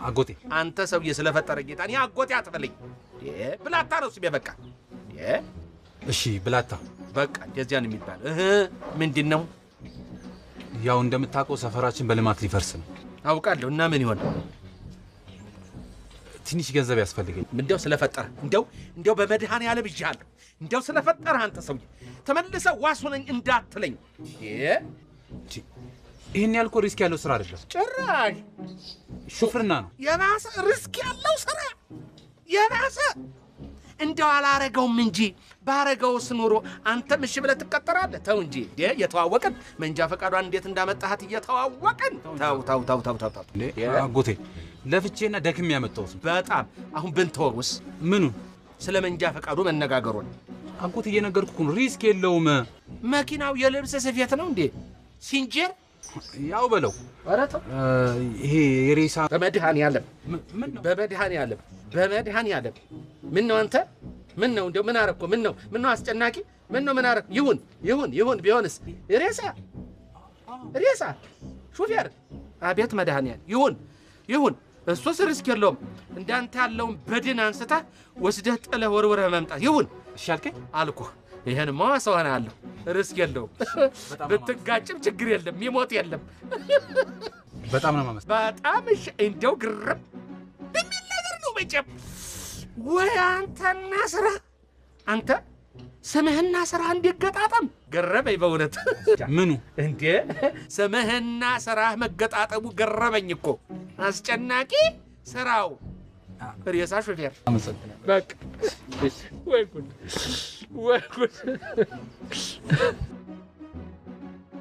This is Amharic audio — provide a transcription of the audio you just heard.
አጎቴ አንተ ሰውዬ ስለፈጠረ ጌታ እኔ አጎቴ አትበለኝ። ብላታ ነው ስሜ በቃ። እሺ ብላታ በቃ እንደዚያ ነው የሚባል። ምንድን ነው? ያው እንደምታውቀው ሰፈራችን በልማት ሊፈርስ ነው። አውቃለሁ። እና ምን ይሆን? ትንሽ ገንዘብ ያስፈልገኝ። እንደው ስለፈጠረ እንደው በመድኃኔዓለም ይዣለሁ። እንደው ስለፈጠረ አንተ ሰውዬ ተመልሰህ ዋስ ሆነኝ እንዳትለኝ። ይሄን ያልኮ ሪስክ ያለው ስራ አይደለም። ጭራሽ ሹፍርና ነው። የባሰ ሪስክ ያለው ስራ የባሰ እንደው አላረገውም እንጂ ባረገውስ ኑሮ አንተም እሺ ብለህ ትቀጠራለህ። ተው እንጂ እየተዋወቅን መንጃ ፈቃዷን እንዴት እንዳመጣሃት እየተዋወቅን። ተው አጎቴ ለፍቼና ደክሜ ያመጣሁት በጣም አሁን ብንተወውስ? ምኑን? ስለ መንጃ ፈቃዱ መነጋገሩን። አጎቴ እየነገርኩህ ነው። ሪስክ የለውም። መኪናው የልብስ ስፌት ነው እንዴ? ሲንጀር ያው በለው። ኧረ ተው። ይሄ የሬሳ በመድኃኔዓለም ምን ነው አንተ? ምን ነው እንደው ምን አረኩ? ምን ነው አስጨናቂ? ምን ነው ምን አረኩ? ይሁን ቢሆንስ ሬሳ ሹፌር። አቤት መድኃኔዓለም። ይሁን እሱስ ሪስክ የለውም። እንዳንተ ያለውን በድን አንስተህ ወስደህ ጥለህ ወርውረህ መምጣት ይሁን። እሺ አልከኝ አልኩህ። ይሄንማ ሰው ሆነሃለሁ። ሪስክ የለውም። ብትጋጭም ችግር የለም፣ ይሞት የለም። በጣም ነው ማመስ። በጣም እሺ። እንደው ግርም የሚል ነገር ነው መቼም። ወይ አንተና ስራ አንተ ስምህና ስራ እንዲገጣጠም ገረመኝ በእውነት። ምኑ እንዴ? ስምህና ስራህ መገጣጠሙ ገረመኝ እኮ። አስጨናቂ ስራው ሬሳ ሾፌር። በቃ ወይ ጉድ